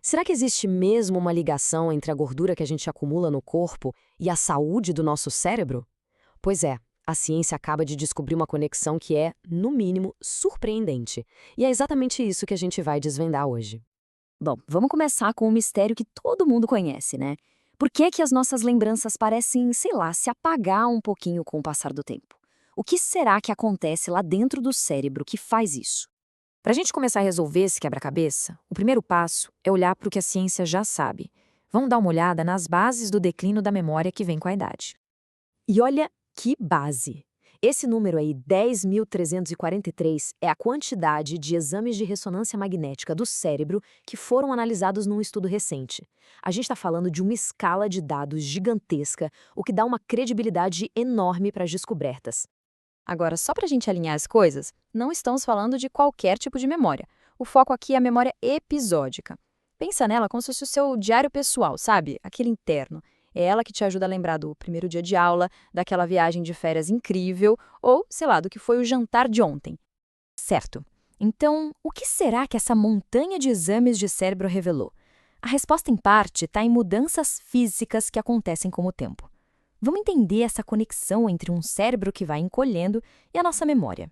Será que existe mesmo uma ligação entre a gordura que a gente acumula no corpo e a saúde do nosso cérebro? Pois é, a ciência acaba de descobrir uma conexão que é, no mínimo, surpreendente. E é exatamente isso que a gente vai desvendar hoje. Bom, vamos começar com um mistério que todo mundo conhece, né? Por que é que as nossas lembranças parecem, sei lá, se apagar um pouquinho com o passar do tempo? O que será que acontece lá dentro do cérebro que faz isso? Para a gente começar a resolver esse quebra-cabeça, o primeiro passo é olhar para o que a ciência já sabe. Vamos dar uma olhada nas bases do declínio da memória que vem com a idade. E olha que base! Esse número aí, 10.343, é a quantidade de exames de ressonância magnética do cérebro que foram analisados num estudo recente. A gente está falando de uma escala de dados gigantesca, o que dá uma credibilidade enorme para as descobertas. Agora, só para a gente alinhar as coisas, não estamos falando de qualquer tipo de memória. O foco aqui é a memória episódica. Pensa nela como se fosse o seu diário pessoal, sabe? Aquele interno. É ela que te ajuda a lembrar do primeiro dia de aula, daquela viagem de férias incrível, ou, sei lá, do que foi o jantar de ontem. Certo. Então, o que será que essa montanha de exames de cérebro revelou? A resposta, em parte, está em mudanças físicas que acontecem com o tempo. Vamos entender essa conexão entre um cérebro que vai encolhendo e a nossa memória.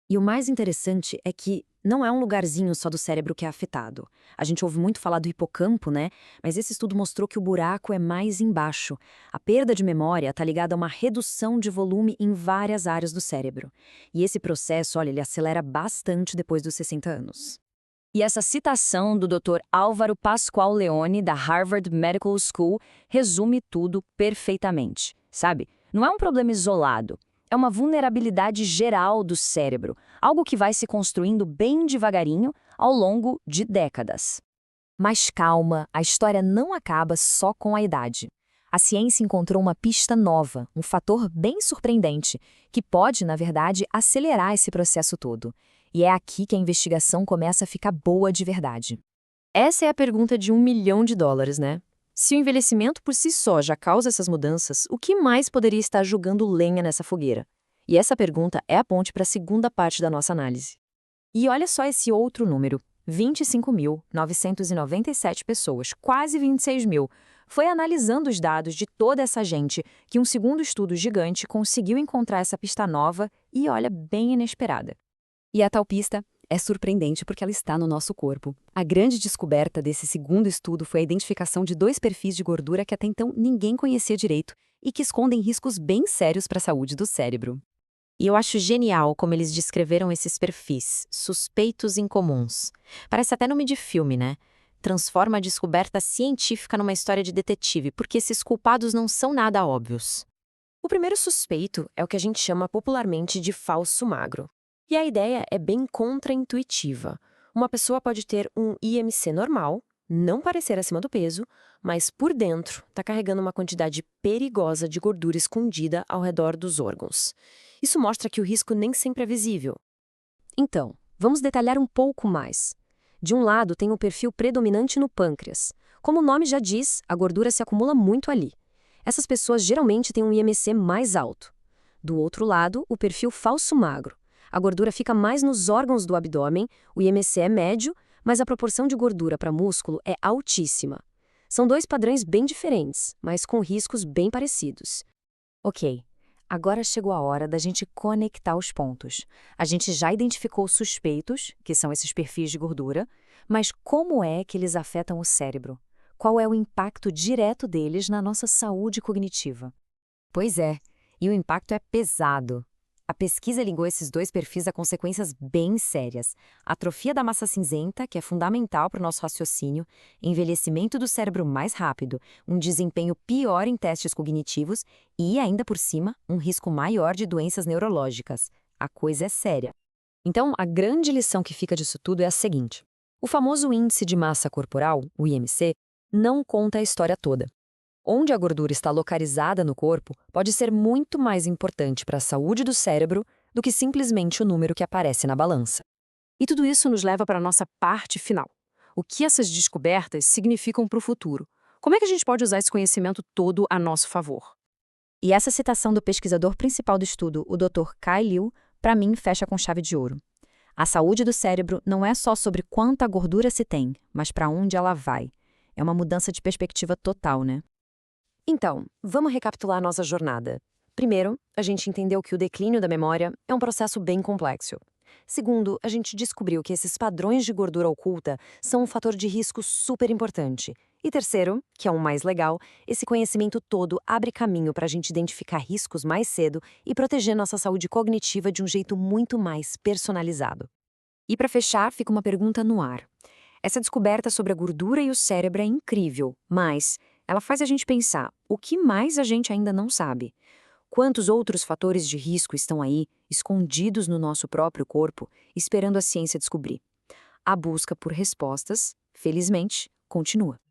E o mais interessante é que não é um lugarzinho só do cérebro que é afetado. A gente ouve muito falar do hipocampo, né? Mas esse estudo mostrou que o buraco é mais embaixo. A perda de memória está ligada a uma redução de volume em várias áreas do cérebro. E esse processo, olha, ele acelera bastante depois dos 60 anos. E essa citação do Dr. Álvaro Pascoal Leone, da Harvard Medical School, resume tudo perfeitamente, sabe? Não é um problema isolado, é uma vulnerabilidade geral do cérebro, algo que vai se construindo bem devagarinho ao longo de décadas. Mas calma, a história não acaba só com a idade. A ciência encontrou uma pista nova, um fator bem surpreendente, que pode, na verdade, acelerar esse processo todo. E é aqui que a investigação começa a ficar boa de verdade. Essa é a pergunta de $1 milhão, né? Se o envelhecimento por si só já causa essas mudanças, o que mais poderia estar jogando lenha nessa fogueira? E essa pergunta é a ponte para a segunda parte da nossa análise. E olha só esse outro número, 25.997 pessoas, quase 26 mil. Foi analisando os dados de toda essa gente que um segundo estudo gigante conseguiu encontrar essa pista nova e, olha, bem inesperada. E a tal pista é surpreendente porque ela está no nosso corpo. A grande descoberta desse segundo estudo foi a identificação de 2 perfis de gordura que até então ninguém conhecia direito e que escondem riscos bem sérios para a saúde do cérebro. E eu acho genial como eles descreveram esses perfis, suspeitos incomuns. Parece até nome de filme, né? Transforma a descoberta científica numa história de detetive, porque esses culpados não são nada óbvios. O primeiro suspeito é o que a gente chama popularmente de falso magro. E a ideia é bem contraintuitiva. Uma pessoa pode ter um IMC normal, não parecer acima do peso, mas por dentro está carregando uma quantidade perigosa de gordura escondida ao redor dos órgãos. Isso mostra que o risco nem sempre é visível. Então, vamos detalhar um pouco mais. De um lado tem o perfil predominante no pâncreas. Como o nome já diz, a gordura se acumula muito ali. Essas pessoas geralmente têm um IMC mais alto. Do outro lado, o perfil falso magro. A gordura fica mais nos órgãos do abdômen, o IMC é médio, mas a proporção de gordura para músculo é altíssima. São 2 padrões bem diferentes, mas com riscos bem parecidos. Ok, agora chegou a hora da gente conectar os pontos. A gente já identificou os suspeitos, que são esses perfis de gordura, mas como é que eles afetam o cérebro? Qual é o impacto direto deles na nossa saúde cognitiva? Pois é, e o impacto é pesado. A pesquisa ligou esses 2 perfis a consequências bem sérias. Atrofia da massa cinzenta, que é fundamental para o nosso raciocínio, envelhecimento do cérebro mais rápido, um desempenho pior em testes cognitivos e, ainda por cima, um risco maior de doenças neurológicas. A coisa é séria. Então, a grande lição que fica disso tudo é a seguinte. O famoso índice de massa corporal, o IMC, não conta a história toda. Onde a gordura está localizada no corpo pode ser muito mais importante para a saúde do cérebro do que simplesmente o número que aparece na balança. E tudo isso nos leva para a nossa parte final. O que essas descobertas significam para o futuro? Como é que a gente pode usar esse conhecimento todo a nosso favor? E essa citação do pesquisador principal do estudo, o Dr. Kai Liu, para mim fecha com chave de ouro. A saúde do cérebro não é só sobre quanta gordura se tem, mas para onde ela vai. É uma mudança de perspectiva total, né? Então, vamos recapitular nossa jornada. Primeiro, a gente entendeu que o declínio da memória é um processo bem complexo. Segundo, a gente descobriu que esses padrões de gordura oculta são um fator de risco super importante. E terceiro, que é o mais legal, esse conhecimento todo abre caminho para a gente identificar riscos mais cedo e proteger nossa saúde cognitiva de um jeito muito mais personalizado. E para fechar, fica uma pergunta no ar. Essa descoberta sobre a gordura e o cérebro é incrível, mas ela faz a gente pensar o que mais a gente ainda não sabe. Quantos outros fatores de risco estão aí, escondidos no nosso próprio corpo, esperando a ciência descobrir? A busca por respostas, felizmente, continua.